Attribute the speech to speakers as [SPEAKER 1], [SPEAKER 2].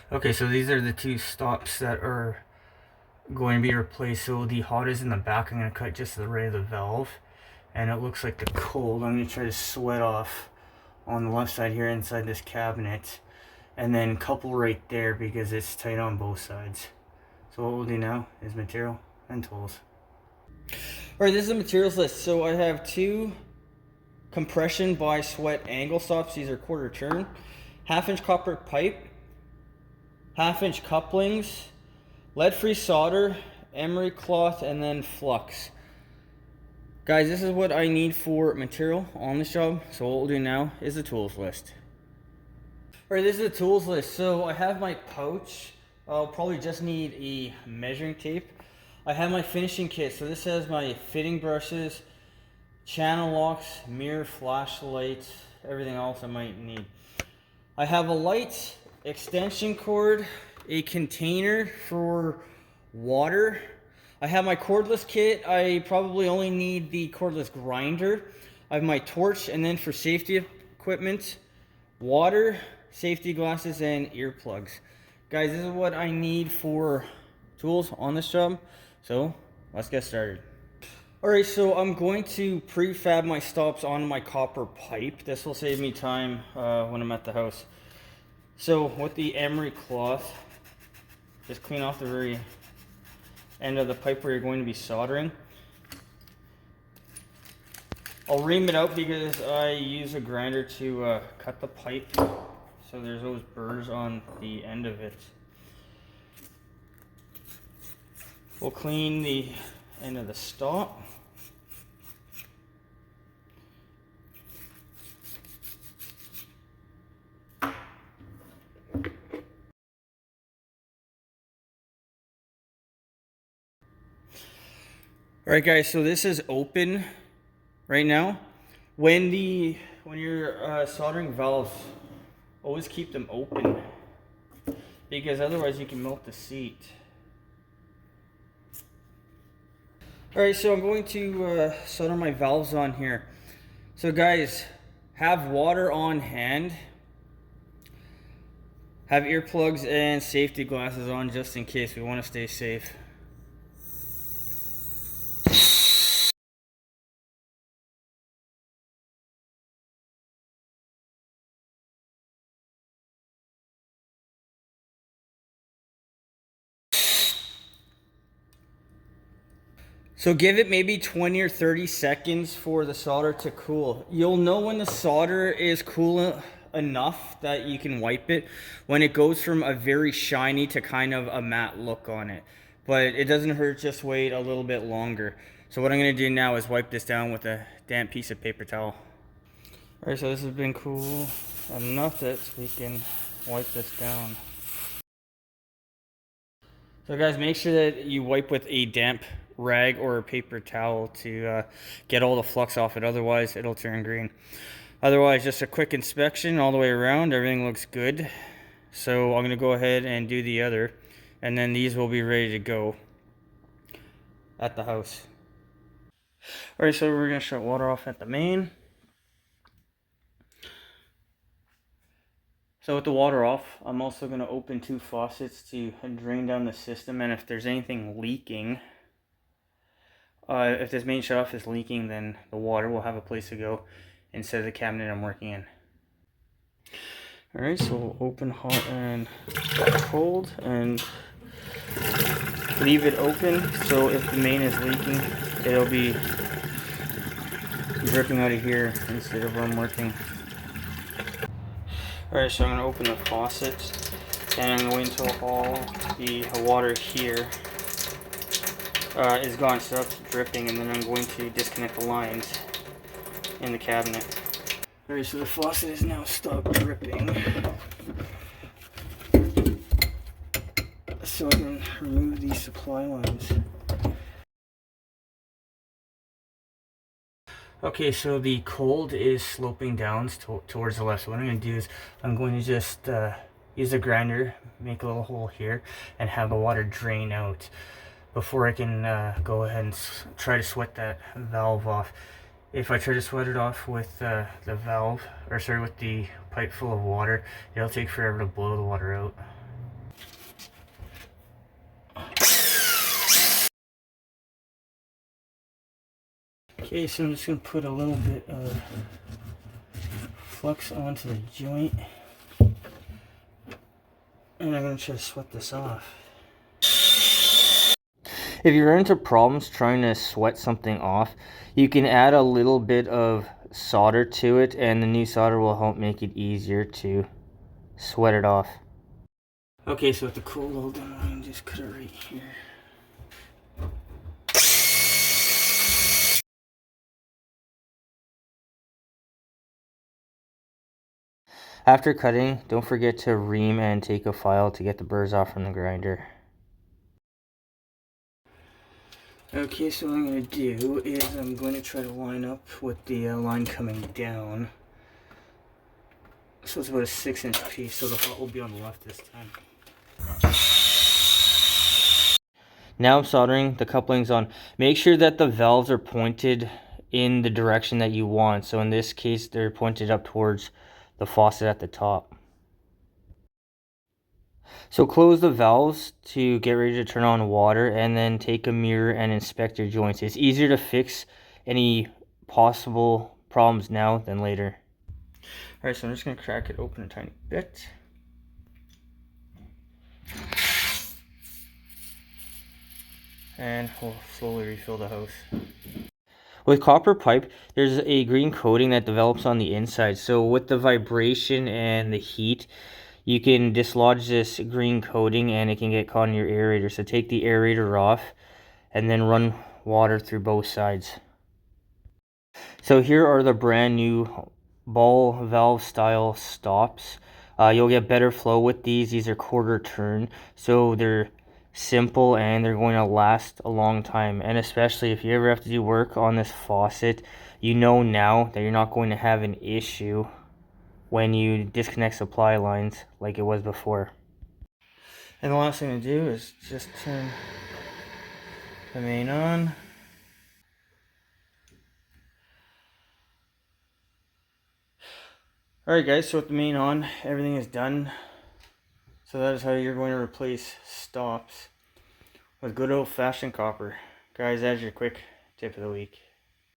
[SPEAKER 1] Okay, so these are the two stops that are going to be replaced. So the hot is in the back. I'm going to cut just to the right of the valve. And it looks like the cold, I'm going to try to sweat off on the left side here inside this cabinet. And then couple right there because it's tight on both sides. So what we'll do now is material and tools. Alright, this is the materials list. So I have two compression by sweat angle stops. These are quarter turn. 1/2 inch copper pipe. 1/2 inch couplings. Lead-free solder. Emery cloth, and then flux. Guys, this is what I need for material on this job. So what we'll do now is the tools list. Alright, this is the tools list. So I have my pouch. I'll probably just need a measuring tape. I have my finishing kit. So this has my fitting brushes, channel locks, mirror, flashlight, everything else I might need. I have a light, extension cord, a container for water. I have my cordless kit. I probably only need the cordless grinder. I have my torch, and then for safety equipment, water, safety glasses, and earplugs. Guys, this is what I need for tools on this job. So let's get started. Alright, so I'm going to prefab my stops on my copper pipe. This will save me time when I'm at the house. So with the emery cloth, just clean off the very end of the pipe where you're going to be soldering. I'll ream it out because I use a grinder to cut the pipe, so there's those burrs on the end of it. We'll clean the end of the stop. Alright guys, so this is open right now. When you're soldering valves, always keep them open because otherwise you can melt the seat. Alright, so I'm going to solder my valves on here. So guys, have water on hand. Have earplugs and safety glasses on just in case. We want to stay safe. So give it maybe 20 or 30 seconds for the solder to cool. You'll know when the solder is cool enough that you can wipe it, when it goes from a very shiny to kind of a matte look on it. But it doesn't hurt, just wait a little bit longer. So what I'm going to do now is wipe this down with a damp piece of paper towel. Alright, so this has been cool enough that we can wipe this down. So guys, make sure that you wipe with a damp rag or a paper towel to get all the flux off it, otherwise it'll turn green. Otherwise, just a quick inspection all the way around, everything looks good. So I'm going to go ahead and do the other, and then these will be ready to go at the house. Alright, so we're going to shut water off at the main. So with the water off, I'm also going to open two faucets to drain down the system, and if there's anything leaking, if this main shutoff is leaking, then the water will have a place to go instead of the cabinet I'm working in. Alright, so we'll open hot and cold and leave it open, so if the main is leaking, it'll be dripping out of here instead of where I'm working. Alright, so I'm going to open the faucet, and I'm going to wait until all the water here is gone, stops dripping, and then I'm going to disconnect the lines in the cabinet. Alright, so the faucet is now stopped dripping. So I can remove these supply lines. Okay, so the cold is sloping down towards the left. So what I'm going to do is I'm going to just use a grinder, make a little hole here, and have the water drain out before I can go ahead and try to sweat that valve off. If I try to sweat it off with the valve, or sorry, with the pipe full of water, it'll take forever to blow the water out. Okay, so I'm just going to put a little bit of flux onto the joint, and I'm going to try to sweat this off. If you run into problems trying to sweat something off, you can add a little bit of solder to it, and the new solder will help make it easier to sweat it off. Okay, so with the cold all done, I'm going to just cut it right here. After cutting, don't forget to ream and take a file to get the burrs off from the grinder. Okay, so what I'm going to do is I'm going to try to line up with the line coming down. So it's about a 6-inch piece, so the hot will be on the left this time. Now I'm soldering the couplings on. Make sure that the valves are pointed in the direction that you want. So in this case, they're pointed up towards the faucet at the top. So close the valves to get ready to turn on water, and then take a mirror and inspect your joints. It's easier to fix any possible problems now than later. Alright, so I'm just going to crack it open a tiny bit. And we'll slowly refill the hose. With copper pipe, there's a green coating that develops on the inside. So with the vibration and the heat, you can dislodge this green coating and it can get caught in your aerator. So take the aerator off and then run water through both sides. So here are the brand new ball valve style stops. You'll get better flow with these. These are quarter turn, so they're simple and they're going to last a long time. And especially if you ever have to do work on this faucet, you know now that you're not going to have an issue when you disconnect supply lines like it was before. And the last thing to do is just turn the main on. Alright guys, so with the main on, everything is done. So that is how you're going to replace stops with good old-fashioned copper. Guys, that's your quick tip of the week.